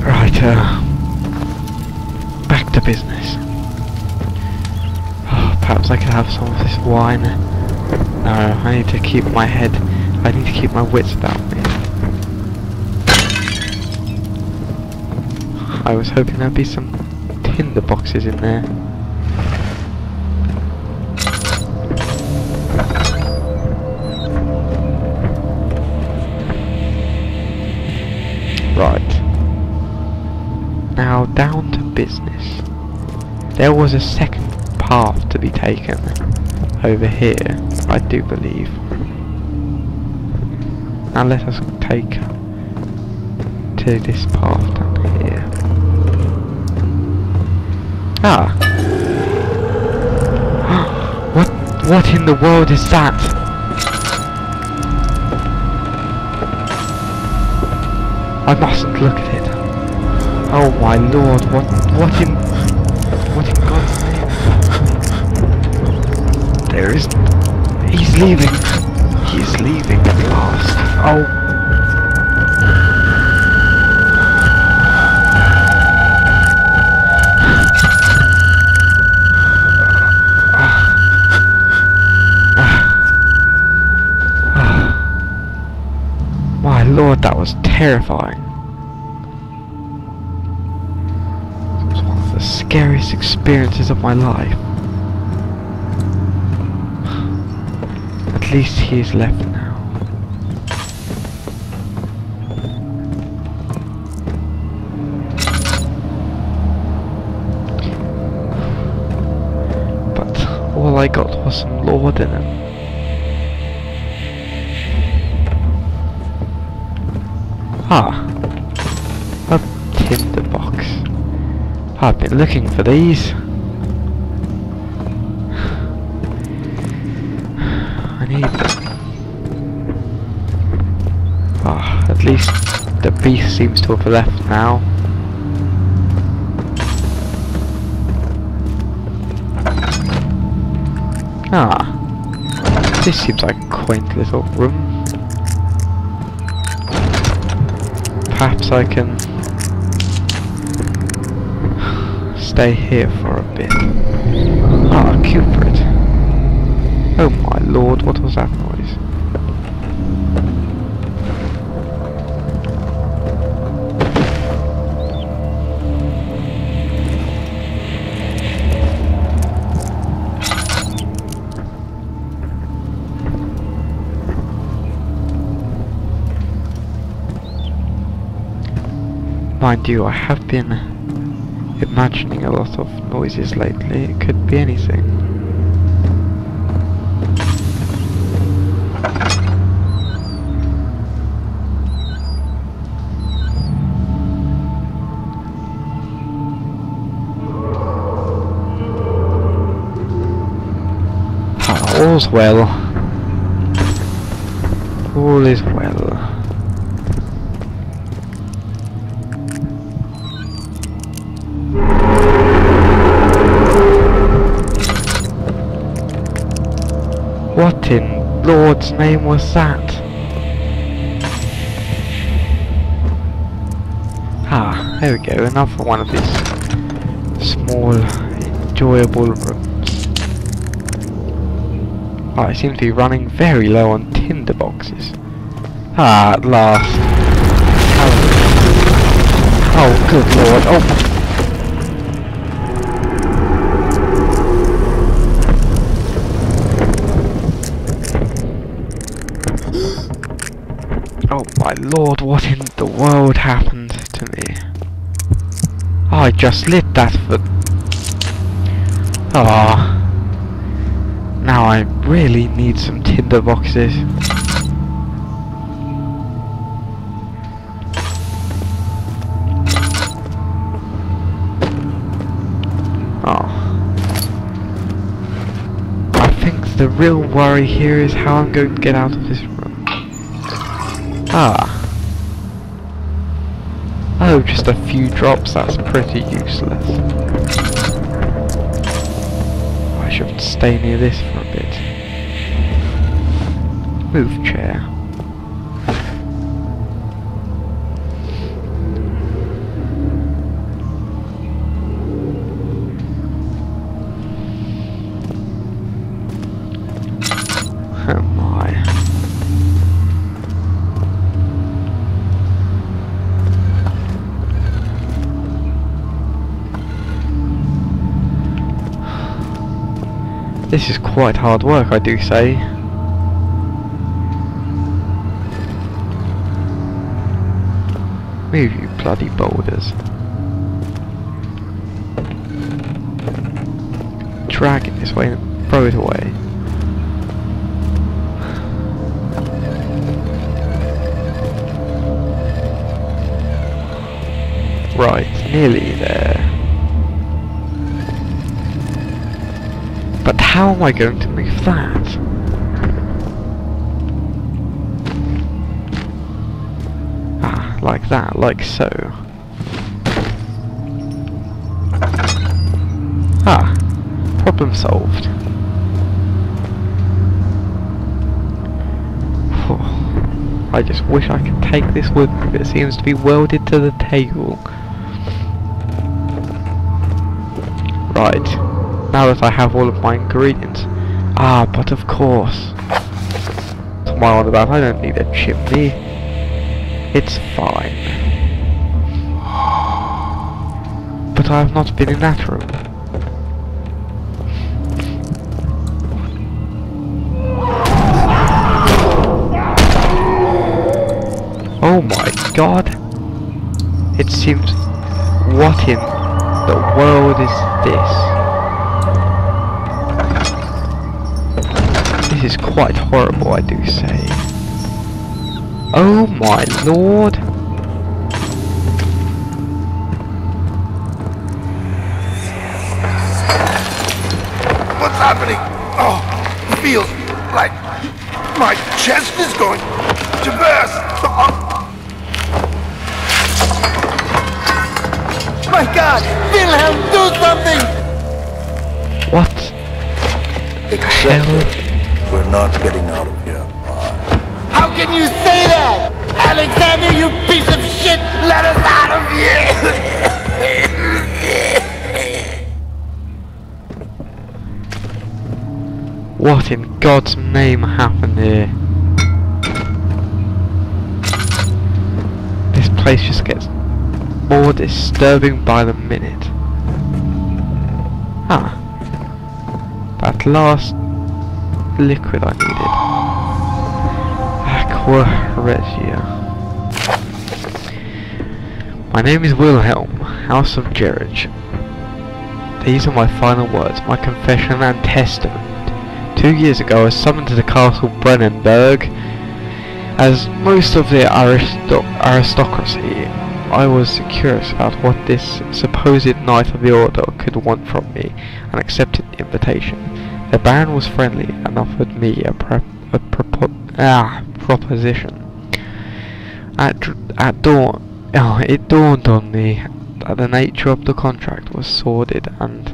Right, back to business. Oh, perhaps I could have some of this wine. No, I need to keep my head, I need to keep my wits about me. I was hoping there'd be some tinder boxes in there. Right. Now down to business. There was a second path to be taken over here, I do believe. Now let us take to this path down here. Ah! What in the world is that? I mustn't look at it. Oh my lord, what in God's name? There is... He's leaving. He's leaving at last. Oh. My lord, that was terrifying. It was one of the scariest experiences of my life. At least he is left now. But all I got was some laudanum. Ah, a tinder box. I've been looking for these. I need them. Ah, at least the beast seems to have left now. Ah, this seems like a quaint little room. Perhaps I can stay here for a bit. Ah, Cupid. Oh my lord, what was that noise? Mind you, I have been imagining a lot of noises lately. It could be anything. All's well. All is well. What in Lord's name was that? Ah, there we go, another one of these small, enjoyable rooms. Oh, I seem to be running very low on tinder boxes. Ah, at last. Oh, good lord. Oh. Oh my lord, what in the world happened to me? Oh, I just lit that for... Ah. Now I really need some tinder boxes. Oh. I think the real worry here is how I'm going to get out of this room. Ah. Oh, just a few drops, that's pretty useless. I should stay near this for a bit. Move chair. This is quite hard work, I do say. Move, you bloody boulders. Drag it this way and throw it away. Right, nearly there. But how am I going to move that? Ah, like that, like so. Ah, problem solved. I just wish I could take this with me, but it seems to be welded to the table. Right, now that I have all of my ingredients. Ah, but of course. What's my on about? I don't need a chimney. It's fine. But I have not been in that room. Oh my god! It seems... What in the world is this? This is quite horrible, I do say. Oh my lord! What's happening? Oh, it feels like my chest is going to burst. Oh. My God! Wilhelm, do something! What? Except we're not getting out of here. How can you say that? Alexander, you piece of shit! Let us out of here! What in God's name happened here? This place just gets more disturbing by the minute. Ah, that last liquid I needed. Aqua Regia. My name is Wilhelm, House of Gerridge. These are my final words, my confession and testament. 2 years ago I was summoned to the castle Brennenberg. As most of the aristocracy, I was curious about what this supposed Knight of the Order could want from me, and accepted the invitation. The Baron was friendly and offered me a proposition. At dawn, it dawned on me that the nature of the contract was sordid, and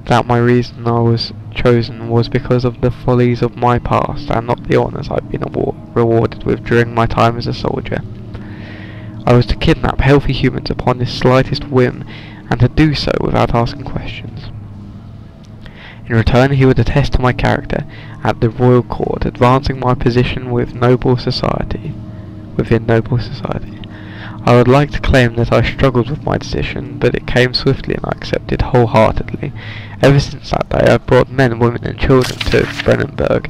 that my reason I was chosen was because of the follies of my past, and not the honours I'd been rewarded with during my time as a soldier. I was to kidnap healthy humans upon his slightest whim, and to do so without asking questions. In return, he would attest to my character at the royal court, advancing my position within noble society. I would like to claim that I struggled with my decision, but it came swiftly and I accepted wholeheartedly. Ever since that day, I've brought men, women and children to Brennenberg.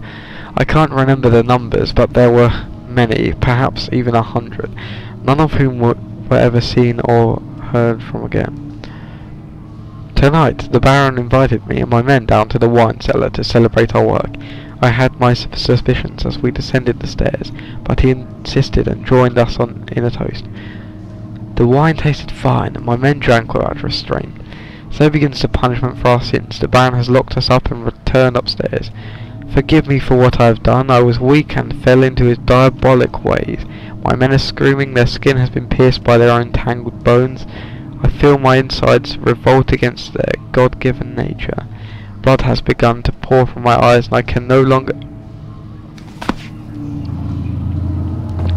I can't remember the numbers, but there were many, perhaps even 100, none of whom were ever seen or heard from again. Tonight, the Baron invited me and my men down to the wine cellar to celebrate our work. I had my suspicions as we descended the stairs, but he insisted and joined us in a toast. The wine tasted fine, and my men drank without restraint. So begins the punishment for our sins. The Baron has locked us up and returned upstairs. Forgive me for what I have done. I was weak and fell into his diabolic ways. My men are screaming, their skin has been pierced by their own tangled bones. I feel my insides revolt against their God-given nature. Blood has begun to pour from my eyes, and I can no longer...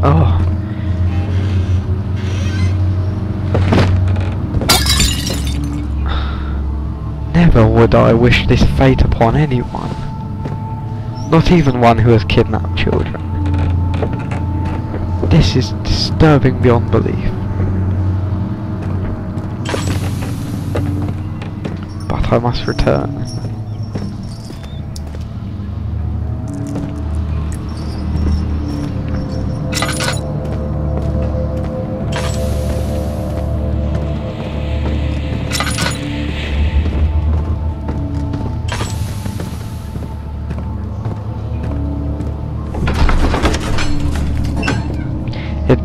Oh. Never would I wish this fate upon anyone. Not even one who has kidnapped children. This is disturbing beyond belief. But I must return.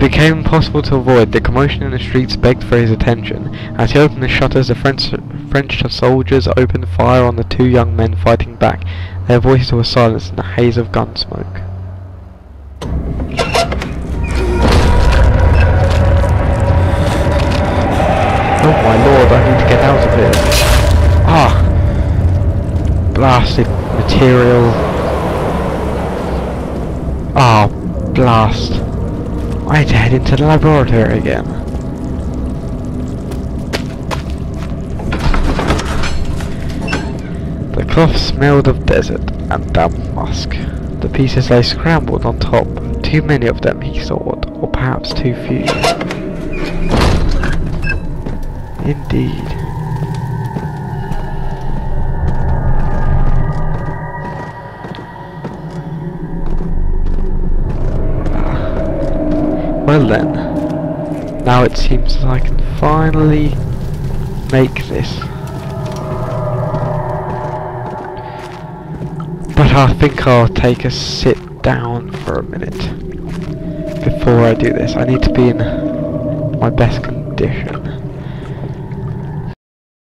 became impossible to avoid. The commotion in the streets begged for his attention. As he opened the shutters, the French soldiers opened fire on the two young men fighting back. Their voices were silenced in a haze of gun smoke. Oh my lord, I need to get out of here. Ah! Blasted material. Ah, blast. I need to head into the laboratory again. The cloth smelled of desert and damp musk. The pieces lay scrambled on top. Too many of them, he thought, or perhaps too few. Indeed. Well then, now it seems that I can finally make this. But I think I'll take a sit down for a minute before I do this. I need to be in my best condition.